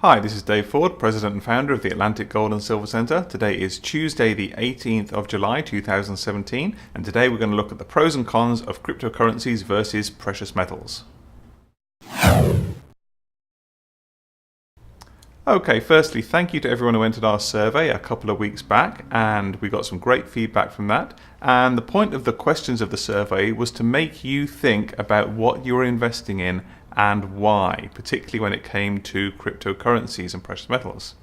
Hi, this is Dave Ford, President and Founder of the Atlantic Gold and Silver Centre. Today is Tuesday the 18th of July 2017 and today we're going to look at the pros and cons of cryptocurrencies versus precious metals. Okay, firstly, thank you to everyone who entered our survey a couple of weeks back, and we got some great feedback from that. And the point of the questions of the survey was to make you think about what you're investing in and why, particularly when it came to cryptocurrencies and precious metals.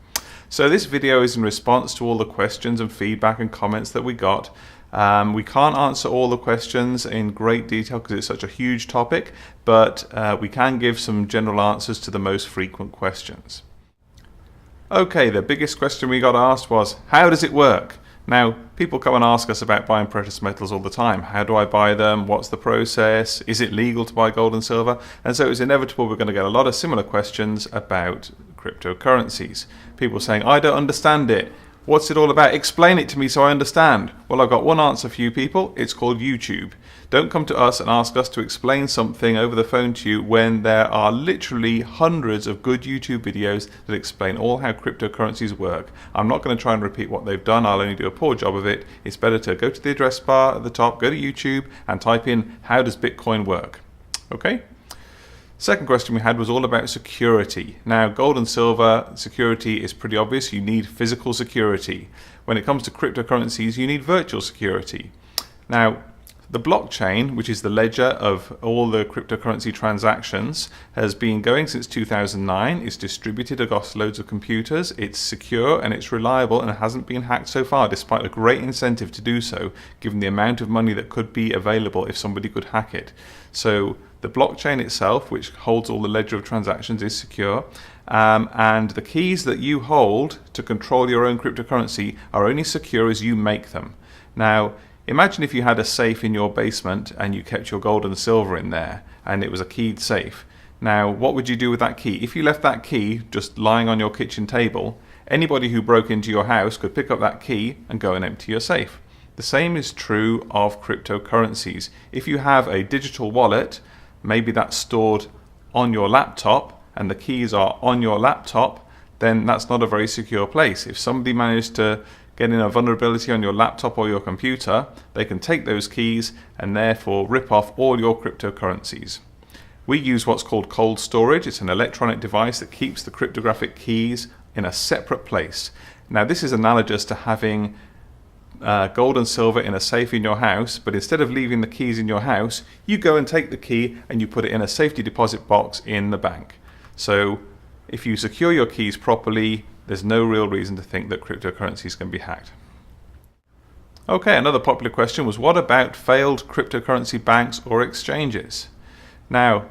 So this video is in response to all the questions and feedback and comments that we got. We can't answer all the questions in great detail because it's such a huge topic, but we can give some general answers to the most frequent questions. Okay, the biggest question we got asked was, how does it work? Now, people come and ask us about buying precious metals all the time. How do I buy them? What's the process? Is it legal to buy gold and silver? And so it's inevitable we're going to get a lot of similar questions about cryptocurrencies. People saying, I don't understand it. What's it all about? Explain it to me so I understand. Well, I've got one answer for you people. It's called YouTube. Don't come to us and ask us to explain something over the phone to you when there are literally hundreds of good YouTube videos that explain all how cryptocurrencies work. I'm not going to try and repeat what they've done. I'll only do a poor job of it. It's better to go to the address bar at the top, go to YouTube and type in, how does Bitcoin work? Okay? Second question we had was all about security. Now, gold and silver security is pretty obvious. You need physical security. When it comes to cryptocurrencies, you need virtual security. Now, the blockchain, which is the ledger of all the cryptocurrency transactions, has been going since 2009. It's distributed across loads of computers. It's secure and it's reliable and it hasn't been hacked so far, despite a great incentive to do so, given the amount of money that could be available if somebody could hack it. So the blockchain itself, which holds all the ledger of transactions, is secure. And the keys that you hold to control your own cryptocurrency are only secure as you make them. Now, imagine if you had a safe in your basement and you kept your gold and silver in there and it was a keyed safe. Now, what would you do with that key? If you left that key just lying on your kitchen table, anybody who broke into your house could pick up that key and go and empty your safe. The same is true of cryptocurrencies. If you have a digital wallet, maybe that's stored on your laptop and the keys are on your laptop, then that's not a very secure place. If somebody managed to get in a vulnerability on your laptop or your computer, they can take those keys and therefore rip off all your cryptocurrencies. We use what's called cold storage. It's an electronic device that keeps the cryptographic keys in a separate place. Now, this is analogous to having gold and silver in a safe in your house, but instead of leaving the keys in your house, you go and take the key and you put it in a safety deposit box in the bank. So if you secure your keys properly, there's no real reason to think that cryptocurrencies can be hacked. Okay, another popular question was, what about failed cryptocurrency banks or exchanges? Now,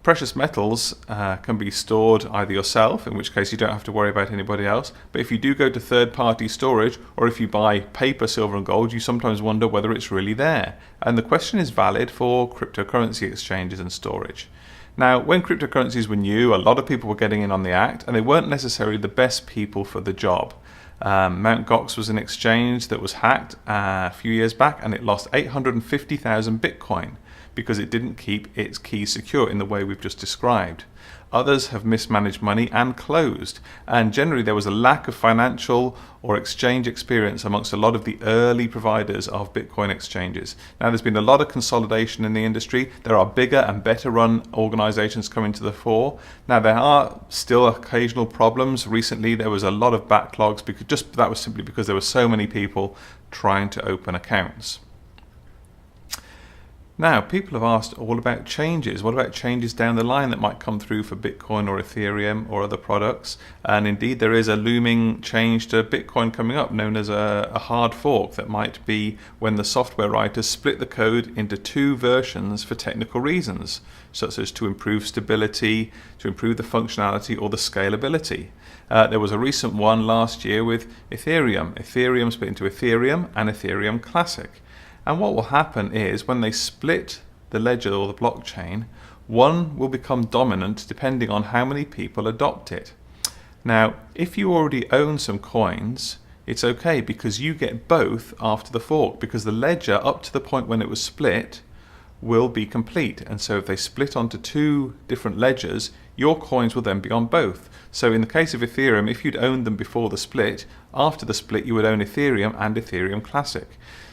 precious metals can be stored either yourself, in which case you don't have to worry about anybody else, but if you do go to third-party storage, or if you buy paper, silver and gold, you sometimes wonder whether it's really there. And the question is valid for cryptocurrency exchanges and storage. Now, when cryptocurrencies were new, a lot of people were getting in on the act, and they weren't necessarily the best people for the job. Mt. Gox was an exchange that was hacked a few years back, and it lost 850,000 Bitcoin because it didn't keep its keys secure in the way we've just described. Others have mismanaged money and closed, and generally there was a lack of financial or exchange experience amongst a lot of the early providers of Bitcoin exchanges. Now, there's been a lot of consolidation in the industry. There are bigger and better run organizations coming to the fore. Now, there are still occasional problems. Recently there was a lot of backlogs because that was simply because there were so many people trying to open accounts. Now, people have asked all about changes. What about changes down the line that might come through for Bitcoin or Ethereum or other products? And indeed, there is a looming change to Bitcoin coming up, known as a hard fork, that might be when the software writers split the code into two versions for technical reasons, such as to improve stability, to improve the functionality or the scalability. There was a recent one last year with Ethereum. Ethereum split into Ethereum and Ethereum Classic. And what will happen is when they split the ledger or the blockchain, one will become dominant depending on how many people adopt it. Now, if you already own some coins, it's okay because you get both after the fork, because the ledger up to the point when it was split will be complete. And so if they split onto two different ledgers, your coins will then be on both. So in the case of Ethereum, if you'd owned them before the split, after the split you would own Ethereum and Ethereum Classic.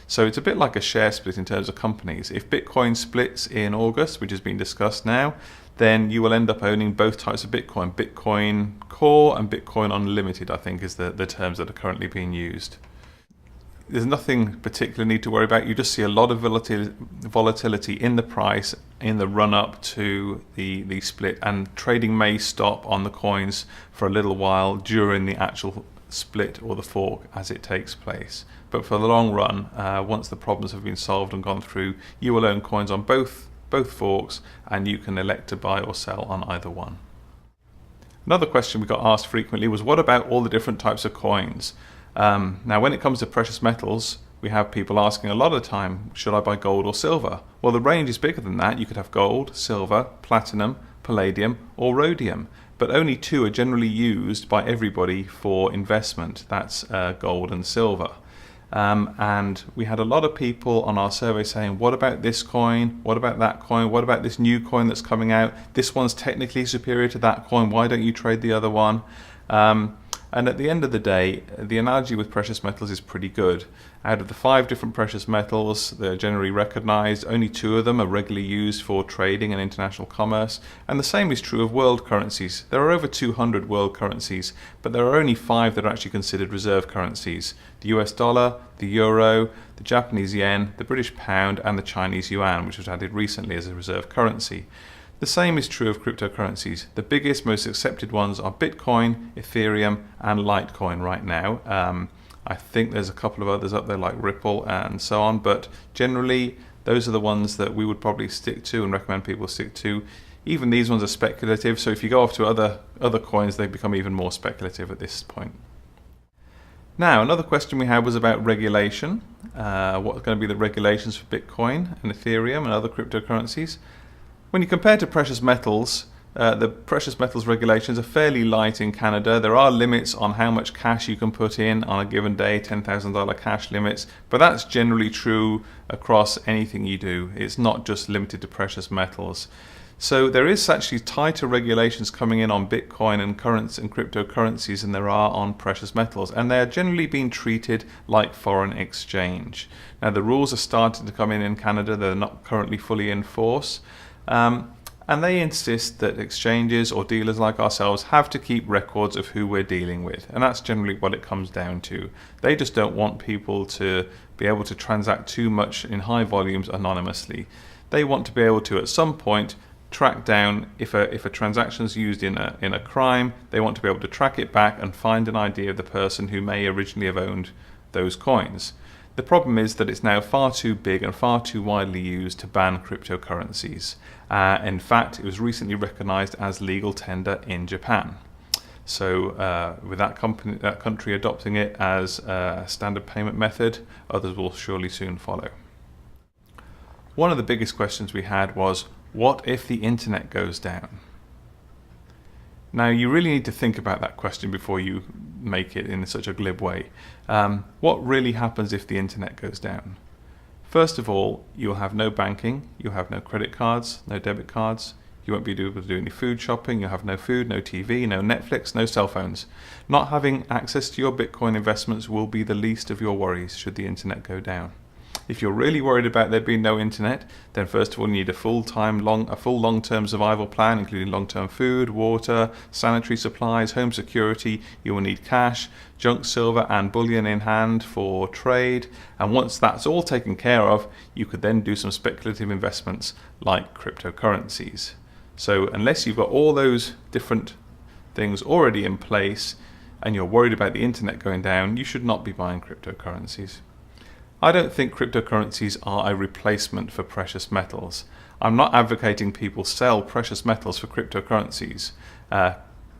So it's a bit like a share split in terms of companies. If Bitcoin splits in August, which has been discussed now, then you will end up owning both types of Bitcoin. Bitcoin Core and Bitcoin Unlimited, I think, is the terms that are currently being used. There's nothing particular need to worry about. You just see a lot of volatility in the price in the run-up to the split, and trading may stop on the coins for a little while during the actual split or the fork as it takes place. But for the long run, once the problems have been solved and gone through, you will own coins on both forks, and you can elect to buy or sell on either one. Another question we got asked frequently was, what about all the different types of coins? Now, when it comes to precious metals, we have people asking a lot of the time, should I buy gold or silver? Well, the range is bigger than that. You could have gold, silver, platinum, palladium, or rhodium, but only two are generally used by everybody for investment. That's gold and silver. And we had a lot of people on our survey saying, what about this coin? What about that coin? What about this new coin that's coming out? This one's technically superior to that coin. Why don't you trade the other one? And at the end of the day, the analogy with precious metals is pretty good. Out of the 5 different precious metals that are generally recognized, only 2 of them are regularly used for trading and international commerce. And the same is true of world currencies. There are over 200 world currencies, but there are only 5 that are actually considered reserve currencies: the US dollar, the euro, the Japanese yen, the British pound, and the Chinese yuan, which was added recently as a reserve currency. The same is true of cryptocurrencies. The biggest, most accepted ones are Bitcoin, Ethereum, and Litecoin right now. I think there's a couple of others up there like Ripple and so on, but generally those are the ones that we would probably stick to and recommend people stick to. Even these ones are speculative, so if you go off to other coins, they become even more speculative at this point. Now, another question we had was about regulation. What are going to be the regulations for Bitcoin and Ethereum and other cryptocurrencies? When you compare to precious metals, the precious metals regulations are fairly light in Canada. There are limits on how much cash you can put in on a given day, $10,000 cash limits, but that's generally true across anything you do. It's not just limited to precious metals. So there is actually tighter regulations coming in on Bitcoin and cryptocurrencies than there are on precious metals, and they are generally being treated like foreign exchange. Now, the rules are starting to come in Canada. They're not currently fully in force. And they insist that exchanges or dealers like ourselves have to keep records of who we're dealing with. And that's generally what it comes down to. They just don't want people to be able to transact too much in high volumes anonymously. They want to be able to, at some point, track down if a transaction is used in a crime. They want to be able to track it back and find an ID of the person who may originally have owned those coins. The problem is that it's now far too big and far too widely used to ban cryptocurrencies. In fact, it was recently recognized as legal tender in Japan. So with that country adopting it as a standard payment method, others will surely soon follow. One of the biggest questions we had was, what if the internet goes down? Now, you really need to think about that question before you make it in such a glib way. What really happens if the internet goes down? First of all, you'll have no banking, you'll have no credit cards, no debit cards, you won't be able to do any food shopping, you'll have no food, no TV, no Netflix, no cell phones. Not having access to your Bitcoin investments will be the least of your worries should the internet go down. If you're really worried about there being no internet, then first of all you need a full long-term survival plan, including long-term food, water, sanitary supplies, home security. You will need cash, junk silver and bullion in hand for trade. And once that's all taken care of, you could then do some speculative investments like cryptocurrencies. So unless you've got all those different things already in place and you're worried about the internet going down, you should not be buying cryptocurrencies. I don't think cryptocurrencies are a replacement for precious metals. I'm not advocating people sell precious metals for cryptocurrencies.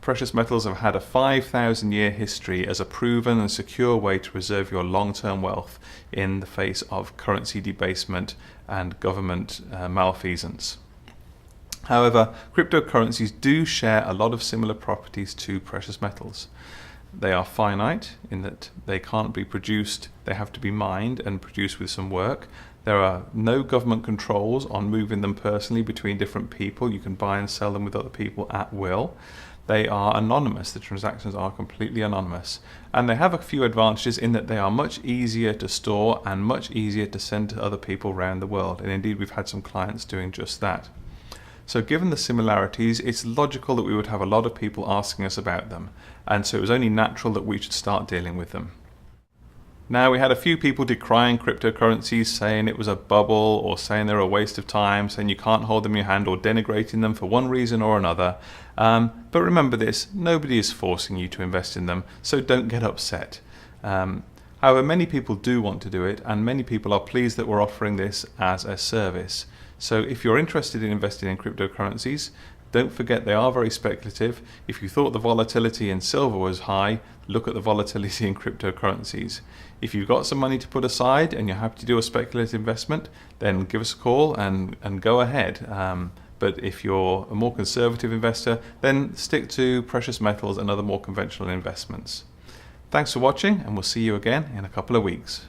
Precious metals have had a 5,000-year history as a proven and secure way to reserve your long-term wealth in the face of currency debasement and government malfeasance. However, cryptocurrencies do share a lot of similar properties to precious metals. They are finite in that they can't be produced, they have to be mined and produced with some work. There are no government controls on moving them personally between different people. You can buy and sell them with other people at will. They are anonymous. The transactions are completely anonymous. And they have a few advantages in that they are much easier to store and much easier to send to other people around the world. And indeed, we've had some clients doing just that. So given the similarities, it's logical that we would have a lot of people asking us about them. And so it was only natural that we should start dealing with them. Now, we had a few people decrying cryptocurrencies, saying it was a bubble, or saying they're a waste of time, saying you can't hold them in your hand, or denigrating them for one reason or another. But remember this, nobody is forcing you to invest in them, so don't get upset. However, many people do want to do it, and many people are pleased that we're offering this as a service. So if you're interested in investing in cryptocurrencies, don't forget they are very speculative. If you thought the volatility in silver was high, look at the volatility in cryptocurrencies. If you've got some money to put aside and you're happy to do a speculative investment, then give us a call and go ahead. But if you're a more conservative investor, then stick to precious metals and other more conventional investments. Thanks for watching, and we'll see you again in a couple of weeks.